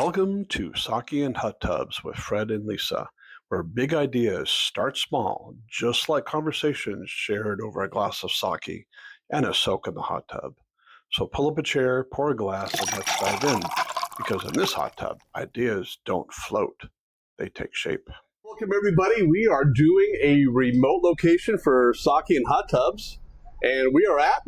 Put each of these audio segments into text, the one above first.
Welcome to Sake and Hot Tubs with Fred and Lisa, where big ideas start small, just like conversations shared over a glass of sake and a soak in the hot tub. So pull up a chair, pour a glass, and let's dive in, because in this hot tub, ideas don't float, they take shape. Welcome, everybody. We are doing a remote location for Sake and Hot Tubs, and we are at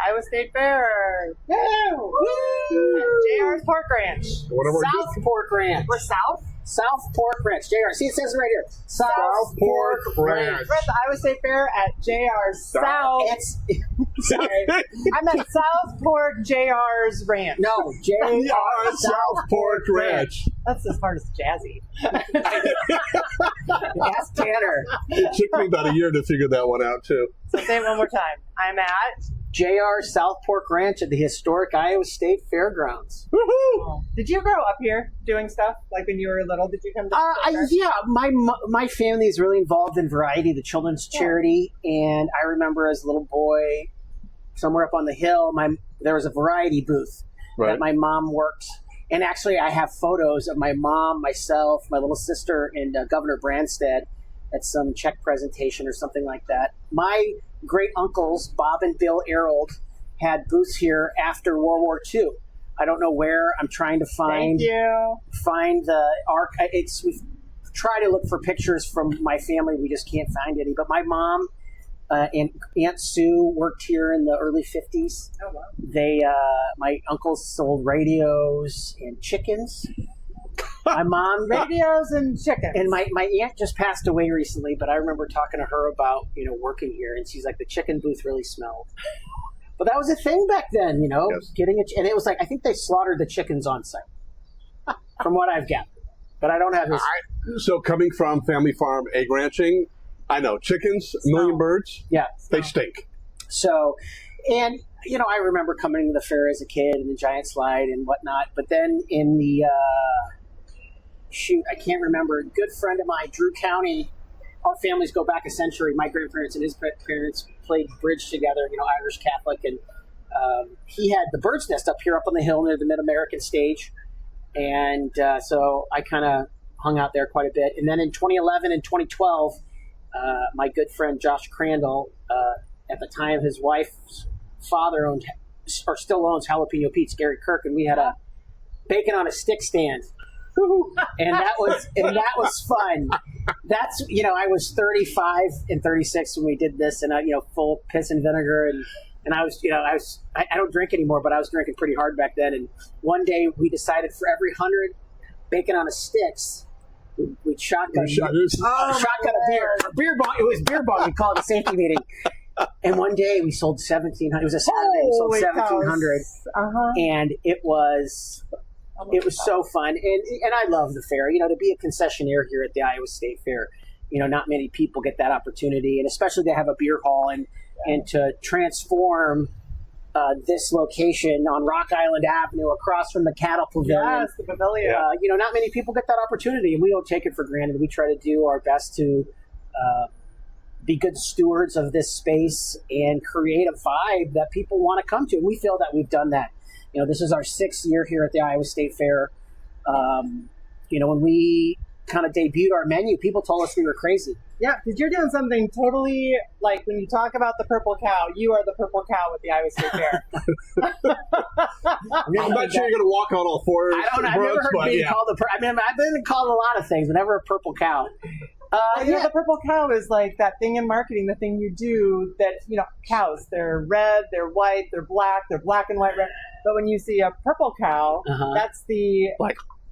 Iowa State Fair. Yeah. JR's Pork Ranch. SouthPork Ranch. We're south? SouthPork Ranch. JR. See, it says it right here. SouthPork Ranch. We're at the Iowa State Fair at JR's South. Sorry. I meant SouthPork JR's Ranch. No, JR SouthPork Ranch. That's as hard as jazzy. Ask Tanner. It took me about a year to figure that one out, too. So say it one more time. I'm at... JR SouthPork Ranch at the historic Iowa State Fairgrounds. Woohoo! Did you grow up here doing stuff? Like when you were little, did you come to Yeah, my family is really involved in Variety, the children's charity, and I remember as a little boy, somewhere up on the hill, there was a Variety booth that my mom worked. And actually, I have photos of my mom, myself, my little sister, and Governor Branstad at some check presentation or something like that. My great uncles, Bob and Bill Arold, had booths here after World War II. I don't know where. I'm trying to find the arc. We've tried to look for pictures from my family. We just can't find any. But my mom and Aunt Sue worked here in the early 50s. Oh, wow. My uncles sold radios and chickens. My mom radios and chickens. And my aunt just passed away recently, but I remember talking to her about, working here, and she's like, the chicken booth really smelled. But that was a thing back then, Yes. And it was like, I think they slaughtered the chickens on site, from what I've gathered. But I don't have his... So coming from family farm egg ranching, I know chickens, a million birds, they stink. So, and, I remember coming to the fair as a kid and the giant slide and whatnot, but then in the... I can't remember. A good friend of mine, Drew County, our families go back a century. My grandparents and his parents played bridge together, Irish Catholic. And he had the bird's nest up here up on the hill near the Mid-American stage. And so I kind of hung out there quite a bit. And then in 2011 and 2012, my good friend Josh Crandall, at the time his wife's father owned, or still owns, Jalapeno Pete's, Gary Kirk, and we had a bacon on a stick stand. And that was fun. That's I was 35 and 36 when we did this, and full piss and vinegar, and I was I don't drink anymore, but I was drinking pretty hard back then. And one day we decided for every 100 bacon on a sticks, we'd shotgun a beer bong. It was beer bong. We called it a safety meeting. And one day we sold 1,700. It was a Saturday. We sold 1,700, and it was. It was so fun, and I love the fair. To be a concessionaire here at the Iowa State Fair, not many people get that opportunity, and especially to have a beer hall and to transform this location on Rock Island Avenue across from the Cattle Pavilion. Yes, the pavilion. Not many people get that opportunity, and we don't take it for granted. We try to do our best to be good stewards of this space and create a vibe that people want to come to, and we feel that we've done that. This is our 6th year here at the Iowa State Fair. When we kind of debuted our menu, people told us we were crazy. Yeah, because you're doing something totally, like when you talk about the purple cow, you are the purple cow with the Iowa State Fair. I'm not sure you're going to walk on all fours. I've never heard being called I've been called a lot of things, but never a purple cow. The purple cow is like that thing in marketing, the thing you do that, cows, they're red, they're white, they're black and white, red. But when you see a purple cow, that's the...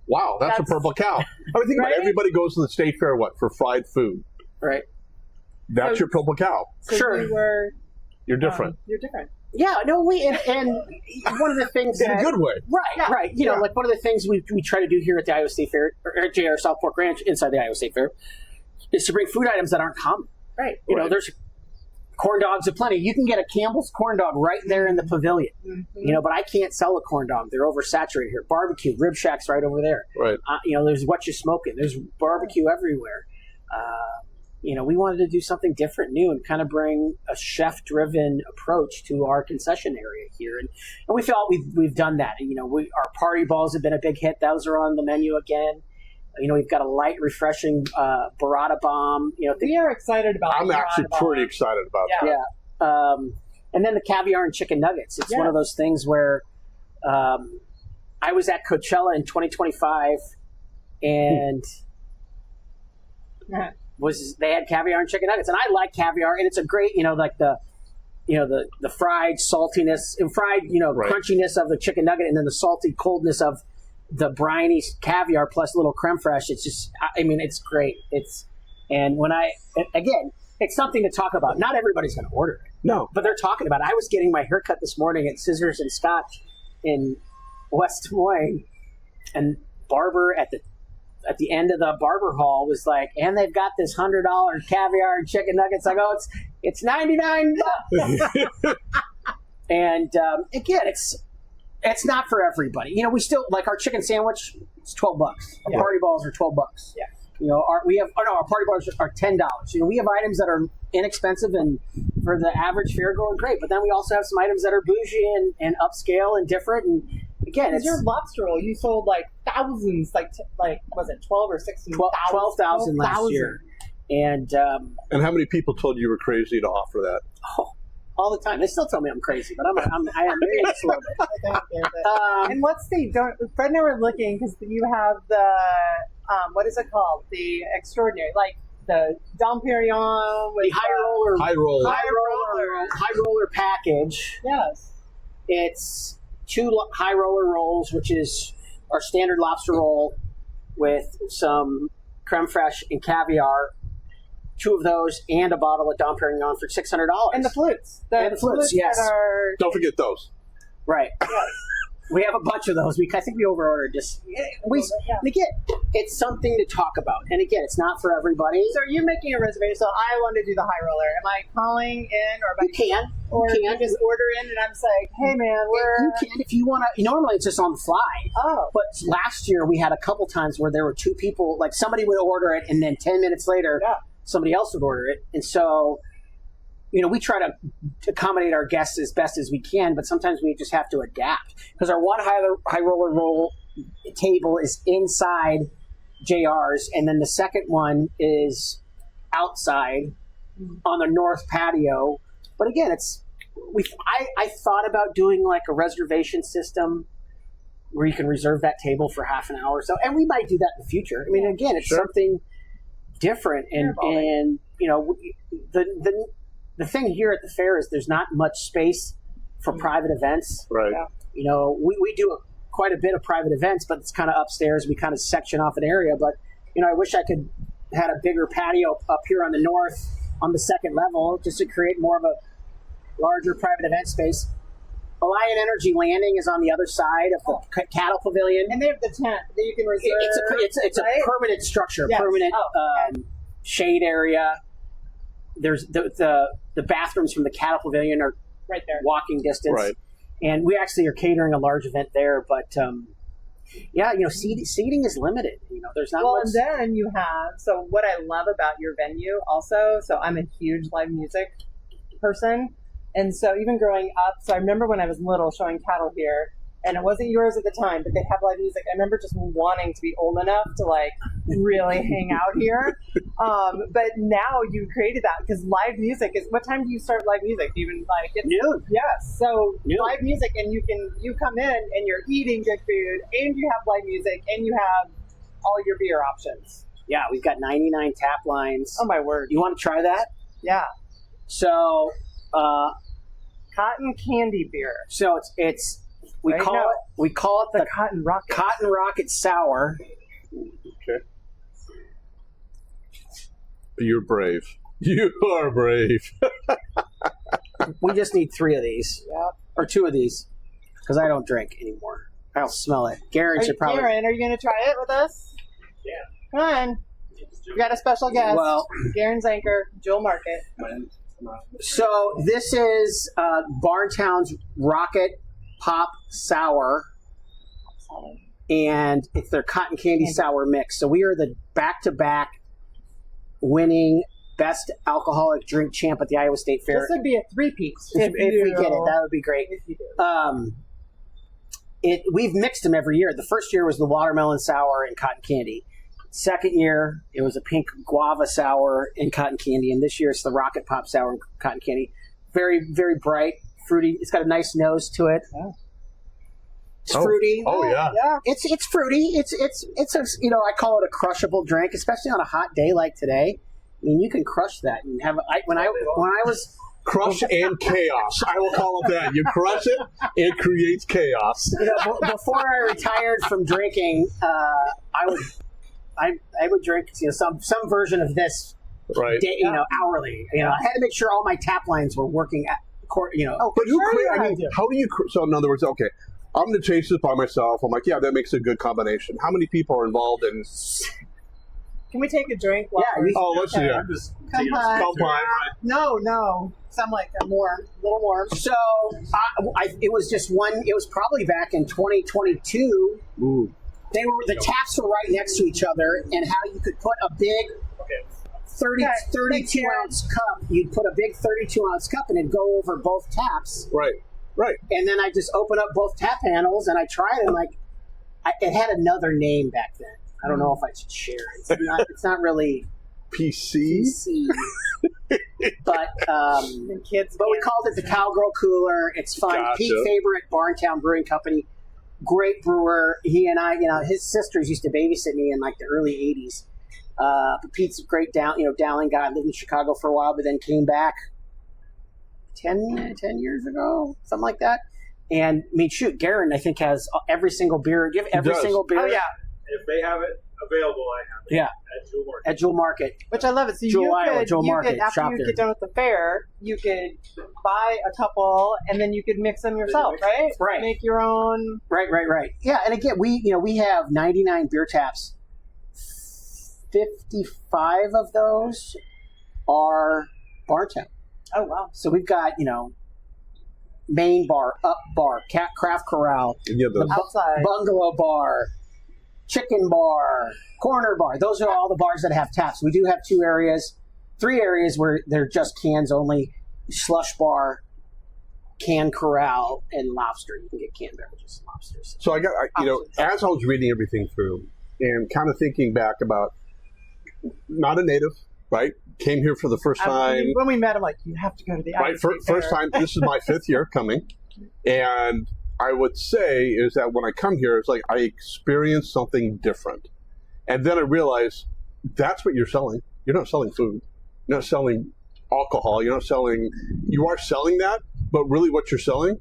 Wow, that's a purple cow. I would think about everybody goes to the state fair, for fried food. Right. That's your purple cow. So sure. You're different. You're different. Yeah, no, and one of the things in a good way. Right. Like one of the things we try to do here at the Iowa State Fair, or at JR SouthPork Ranch inside the Iowa State Fair, is to bring food items that aren't common. Right. There's corn dogs aplenty. You can get a Campbell's corn dog right there in the pavilion. Mm-hmm. But I can't sell a corn dog. They're oversaturated here. Barbecue, Rib Shack's right over there. Right. There's What You Smoking. There's barbecue everywhere. we wanted to do something different, new, and kind of bring a chef-driven approach to our concession area here. And we felt we've done that. Our party balls have been a big hit. Those are on the menu again. We've got a light, refreshing burrata bomb. We are excited about. I'm actually pretty excited about that. Yeah. And then the caviar and chicken nuggets. It's one of those things where I was at Coachella in 2025, and they had caviar and chicken nuggets, and I like caviar, and it's a great, like the fried saltiness and fried, crunchiness of the chicken nugget, and then the salty coldness of the briny caviar plus a little creme fraiche. It's just, it's great. And it's something to talk about. Not everybody's going to order it. No. But they're talking about it. I was getting my haircut this morning at Scissors and Scotch in West Des Moines, and barber at the end of the barber hall was like, and they've got this $100 caviar and chicken nuggets. I go, it's $99. And again, it's not for everybody. We still like our chicken sandwich. It's $12. Our party balls are $12. Yeah. Our party balls are $10. We have items that are inexpensive and for the average fairgoer, great. But then we also have some items that are bougie and upscale and different. And again, it's your lobster roll. You sold like thousands, like was it 12 or 16? 12,000 last year. And how many people told you were crazy to offer that? Oh, all the time. They still tell me I'm crazy, but I am maybe just a little bit. And Fred and I were looking because you have the what is it called? The extraordinary, like the Dom Perignon with the high roller package. Yes, it's 2 high roller rolls, which is our standard lobster roll with some creme fraiche and caviar. 2 of those and a bottle of Dom Perignon for $600. And the flutes. The flutes, yes. Don't forget those. Right. Yes. We have a bunch of those. I think we overordered. Again, it's something to talk about. And again, it's not for everybody. So you're making a reservation. So I want to do the high roller. Am I calling in, or you can? Or you can just order in, and I'm saying, hey man, you can if you want to. Normally it's just on the fly. Oh. But last year we had a couple times where there were 2 people. Like somebody would order it, and then 10 minutes later, somebody else would order it, and so. We try to accommodate our guests as best as we can, but sometimes we just have to adapt because our one high roller roll table is inside JR's, and then the second one is outside on the north patio. But again, I thought about doing like a reservation system where you can reserve that table for half an hour or so, and we might do that in the future. Again, it's something different, and the thing here at the fair is there's not much space for private events. Right. We do quite a bit of private events, but it's kind of upstairs. We kind of section off an area. But, I wish I could had a bigger patio up here on the north on the second level just to create more of a larger private event space. Alliant Energy Landing is on the other side of the cattle pavilion. And they have the tent that you can reserve. It's a permanent structure, permanent shade area. There's the bathrooms from the cattle pavilion are right there, walking distance. Right. And we actually are catering a large event there, but seating is limited. There's not much. And then you have, so what I love about your venue also, so I'm a huge live music person. And so even growing up, so I remember when I was little showing cattle here, and it wasn't yours at the time, but they have live music. I remember just wanting to be old enough to like really hang out here. But now you created that because live music is, what time do you start live music? Even like it's noon. Yes. So noon. Live music, and you come in and you're eating good food, and you have live music, and you have all your beer options. Yeah, we've got 99 tap lines. Oh my word. You want to try that? Yeah. So cotton candy beer. So we call it the Cotton Rocket. Cotton Rocket Sour. Okay. You're brave. You are brave. We just need 3 of these. Yep. Or 2 of these. Because I don't drink anymore. I don't smell it. Garen should probably... Garen, are you going to try it with us? Yeah. Come on. We got a special guest. Well... Garen's anchor, Jewel Market. So this is Barntown's Rocket Pop Sour, and it's their cotton candy sour mix. So we are the back-to-back winning best alcoholic drink champ at the Iowa State Fair. This would be a three-piece. If we get it, that would be great. If you do. We've mixed them every year. The first year was the watermelon sour and cotton candy. Second year, it was a pink guava sour and cotton candy. And this year, it's the rocket pop sour and cotton candy. Very, very bright, fruity. It's got a nice nose to it. Yeah. It's fruity. Oh yeah. It's fruity. It's a, I call it a crushable drink, especially on a hot day like today. I mean, you can crush that and have. When I was Crush and chaos. I will call it that. You crush it, it creates chaos. Before I retired from drinking, I would drink some version of this, Right. hourly. I had to make sure all my tap lines were working at But who? How do you? So in other words, okay, I'm going to chase this by myself. I'm like, yeah, that makes a good combination. How many people are involved in? Can we take a drink? Let's do that. Come on. No. Some like a little warm. So it was just one. It was probably back in 2022. Ooh. The taps were right next to each other, and how you could put a big 32 ounce cup. You'd put a big 32 ounce cup, and it'd go over both taps. Right. And then I just open up both tap handles, and I tried it. And it had another name back then. I don't know if I should share it. It's not really PC. But we called it the Cowgirl Cooler. It's fun. Gotcha. Pete Favorite, Barntown Brewing Company, great brewer. He and I, his sisters used to babysit me in like the early '80s. But Pete's a great Dowling guy. Lived in Chicago for a while, but then came back 10 years ago, something like that. And I mean, shoot, Garen I think has every single beer. Give every single beer. Oh yeah. If they have it available, I have it. Yeah. At Jewel Market. At Jewel Market. Which I love it. So Jewel Market, after shop you there. get done with the fair, you could buy a couple and then you could mix them yourself, right? Right. Make your own. Right. Yeah, and again, we have 99 beer taps. 55 of those are Bartown. Oh wow. So we've got, Main Bar, Up Bar, Craft Corral, Outside. Bungalow Bar, Chicken Bar, Corner Bar. Those are all the bars that have taps. We do have 3 areas where they're just cans only. Slush Bar, Can Corral, and Lobster. You can get canned beverages and lobsters. So as I was reading everything through and kind of thinking back about, not a native, right? Came here for the first time. When we met, I'm like, you have to go to the right. First time. This is my 5th year coming, and I would say is that when I come here, it's like I experience something different, and then I realize that's what you're selling. You're not selling food. You're not selling alcohol. You are selling that, but really, what you're selling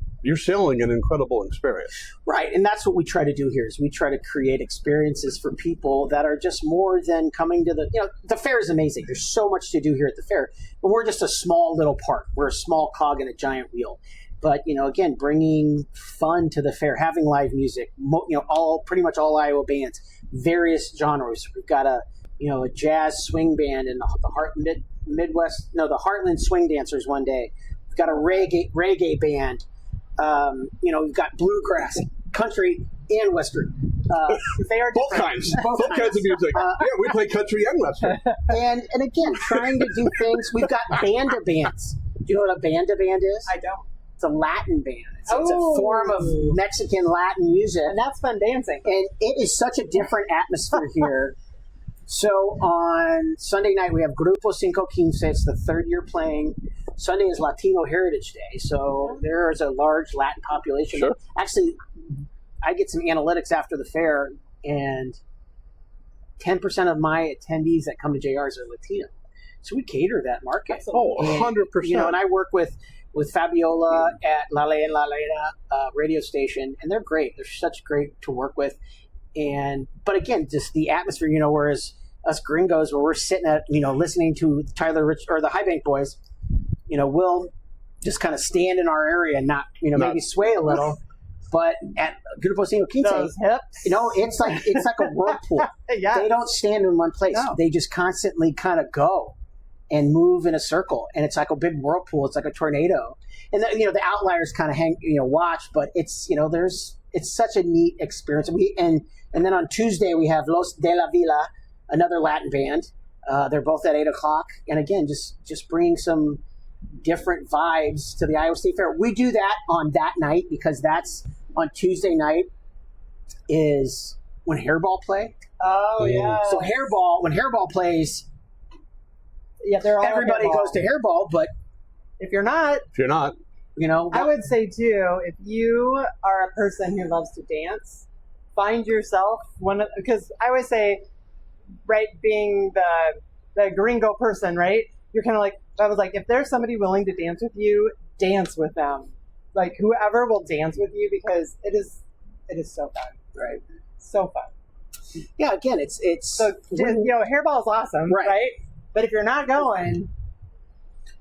an incredible experience. Right, and that's what we try to do here is we try to create experiences for people that are just more than coming to the fair is amazing. There's so much to do here at the fair, but we're just a small little part. We're a small cog in a giant wheel. But, again, bringing fun to the fair, having live music, pretty much all Iowa bands, various genres. We've got a jazz swing band in the Heartland Swing Dancers one day. We've got a reggae band. We've got bluegrass, country, and western. They are both kinds. Both kinds of music. We play country and western. And again, trying to do things. We've got banda bands. Do you know what a banda band is? I don't. It's a Latin band. It's a form of Mexican Latin music. And that's fun dancing. And it is such a different atmosphere here. So on Sunday night, we have Grupo 515. It's the 3rd year playing. Sunday is Latino Heritage Day. So there is a large Latin population. Sure. Actually, I get some analytics after the fair, and 10% of my attendees that come to JRs are Latino. So we cater that market. Oh, 100%. And I work with Fabiola at La Leyenda radio station, and they're great. They're such great to work with. But again, just the atmosphere, whereas us gringos, where we're sitting at, listening to Tyler Rich or the High Bank Boys, we'll just kind of stand in our area and not, maybe sway a little. But at Grupo 515, those hips. it's like a whirlpool. Yeah. They don't stand in one place. No. They just constantly kind of go and move in a circle, and it's like a big whirlpool. It's like a tornado, and the outliers kind of watch, but it's it's such a neat experience. And then on Tuesday we have Los de la Villa, another Latin band. They're both at 8:00, and again, just bringing some different vibes to the Iowa State Fair. We do that on that night because that's on Tuesday night is when Hairball play. Oh yeah. So when Hairball plays, yeah, they're all everybody Hairball. goes to Hairball. But If you're not, I would say too, if you are a person who loves to dance, find yourself because I always say, right, being the gringo person, right? You're kind of like, I was like, if there's somebody willing to dance with you, dance with them. Like whoever will dance with you, because it is so fun, right? So fun. Yeah, again, it's so Hairball is awesome, right? But if you're not going,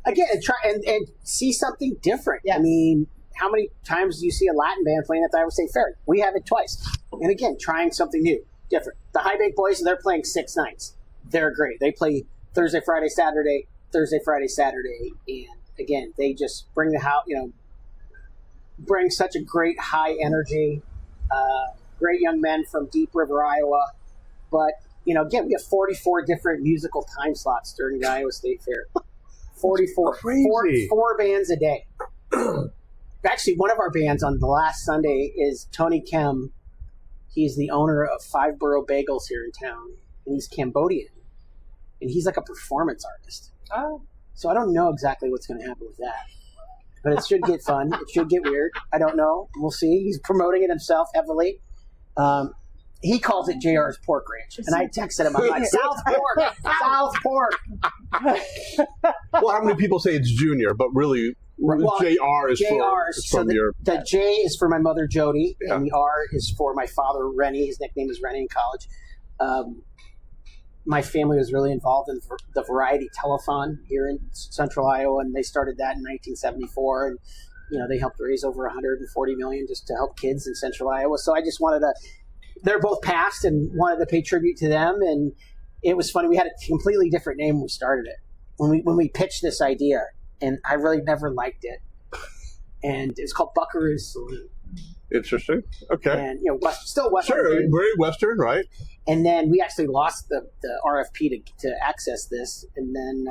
again, try and see something different. Yes. I mean, how many times do you see a Latin band playing at the Iowa State Fair? We have it twice. And again, trying something new, different. The High Bank Boys, they're playing 6 nights. They're great. They play Thursday, Friday, Saturday, and again, they just bring the house, bring such a great high energy, great young men from Deep River, Iowa. But, again, we have 44 different musical time slots during the Iowa State Fair. 44. Crazy. Four bands a day. Actually, one of our bands on the last Sunday is Tony Kem. He's the owner of Five Borough Bagels here in town, and he's Cambodian. And he's like a performance artist. oh, So I don't know exactly what's going to happen with that. But it should get fun. It should get weird. I don't know. We'll see. He's promoting it himself heavily. He calls it JR's Pork Ranch. And I texted him. I'm like, South Pork. Well, how many people say it's Junior, but really JR is from your... The J is for my mother, Jody, Yeah. and the R is for my father, Rennie. His nickname is Rennie in college. My family was really involved in the Variety Telethon here in Central Iowa, and they started that in 1974. And they helped raise over $140 million just to help kids in Central Iowa. So I just wanted to. They're both passed, and wanted to pay tribute to them. And it was funny. We had a completely different name when we started it. When we pitched this idea, and I really never liked it. And it's called Buckaroo's Saloon. Interesting. Okay. And still Western. Sure, very Western, right? And then we actually lost the RFP to access this, and then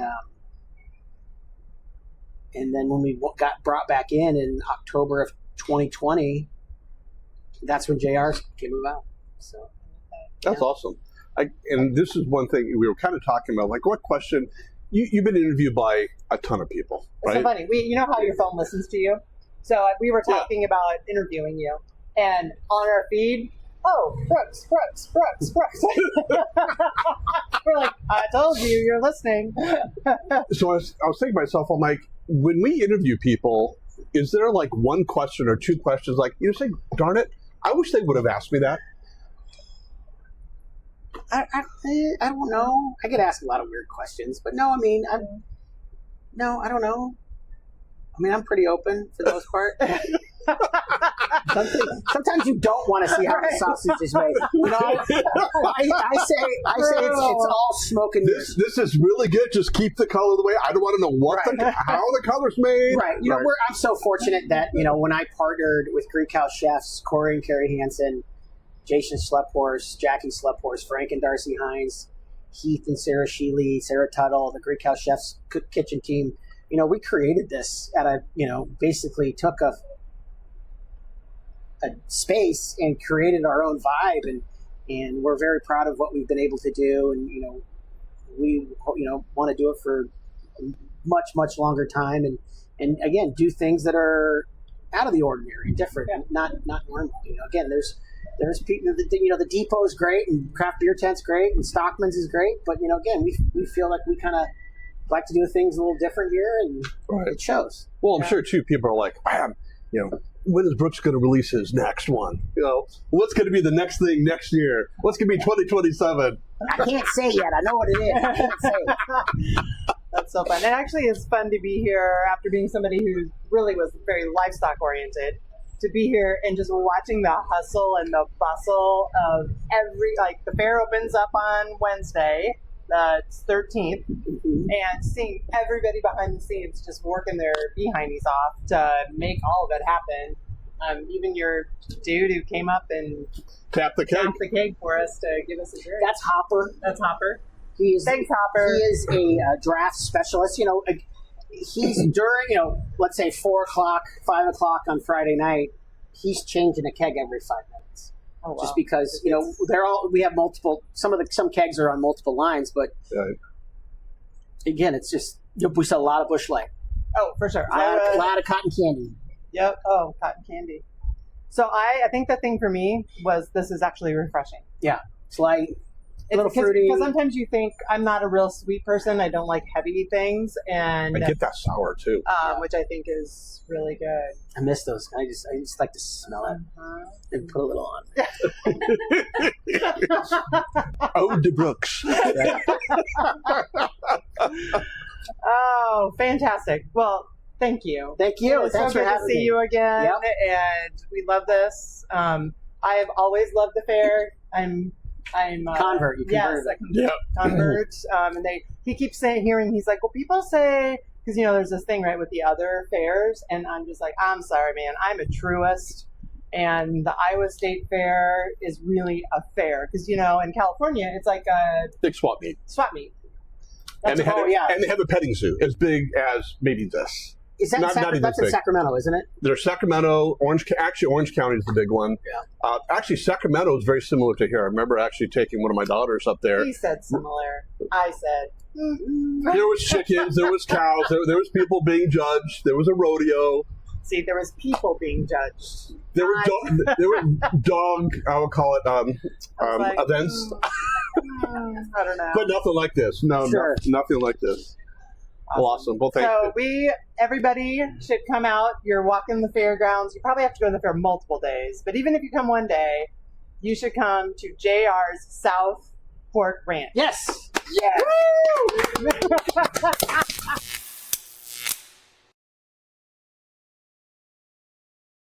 when we got brought back in October of 2020, that's when JR came about. So That's awesome. And this is one thing we were kind of talking about. Like, what question? You've been interviewed by a ton of people, right? it's so funny. You know how your phone listens to you? So we were talking about interviewing you, and on our feed, Brooks. We're like, I told you, you're listening. So I was thinking to myself, I'm like, when we interview people, is there like one question or two questions? Like, say, darn it, I wish they would have asked me that. I don't know. I get asked a lot of weird questions, but no, I don't know. I mean, I'm pretty open for the most part. Sometimes you don't want to see how the sausage is made. I say it's all smoke and mirrors. This is really good. Just keep the color the way. I don't want to know how the color's made. Right. I'm so fortunate that when I partnered with Greek House chefs Corey and Carrie Hansen, Jason Slephorse, Jackie Slephorse, Frank and Darcy Hines, Heath and Sarah Sheely, Sarah Tuttle, the Greek House chefs kitchen team. We created this basically took a space and created our own vibe, and we're very proud of what we've been able to do, and we want to do it for a much longer time, and again do things that are out of the ordinary, different, not normal. Again, there's people. The Depot is great, and Craft Beer Tent's great, and Stockman's is great, but again we feel like we kind of like to do things a little different here, and it shows. Well, I'm sure too. People are like, man, when is Brooks going to release his next one? What's going to be the next thing next year? What's going to be 2027? I can't say yet. I know what it is. I can't say. That's so fun. And actually, it's fun to be here after being somebody who really was very livestock oriented. To be here and just watching the hustle and the bustle of the fair opens up on Wednesday. It's 13th, and seeing everybody behind the scenes just working their behindies off to make all of it happen. Even your dude who came up and Tap the tapped the cake for us to give us a drink. That's Hopper. That's Hopper. Thanks, Hopper. He is a draft specialist. He's during, let's say 4 o'clock, 5 o'clock on Friday night, he's changing a keg every 5 minutes. Oh, wow. Just because, we have multiple, some kegs are on multiple lines, but again, it's just, we sell a lot of Busch Light. Oh, for sure. A lot of cotton candy. Yep. Oh, cotton candy. So I think the thing for me was this is actually refreshing. Yeah. It's light. A little fruity. Because sometimes you think I'm not a real sweet person. I don't like heavy things, and I get that sour too, which I think is really good. I miss those. I just like to smell it and put a little on. Oh, the Brooks. Oh, fantastic! Well, thank you. Thank you. It's Thanks so for good having to see me. you again, Yep. and we love this. I have always loved the fair. I'm Convert. You converted. Yes, convert. And he keeps hearing, he's like, well, people say, because there's this thing right with the other fairs, and I'm just like, I'm sorry, man, I'm a truist, and the Iowa State Fair is really a fair because in California it's like a Big swap meet. swap meet. And they have a petting zoo as big as maybe this. Is that Not even that's in big. Sacramento, isn't it? There's Sacramento, Orange County is the big one. Yeah. Actually, Sacramento is very similar to here. I remember actually taking one of my daughters up there. He said similar. I said. There was chickens, there was cows, there was people being judged, there was a rodeo. See, there was people being judged. There were dog, I would call it, events. I don't know. But nothing like this. No, Sure. nothing like this. Awesome. Well, thank So you. everybody should come out. You're walking the fairgrounds. You probably have to go to the fair multiple days, but even if you come one day, you should come to JR's SouthPork Ranch. Yes. Woo!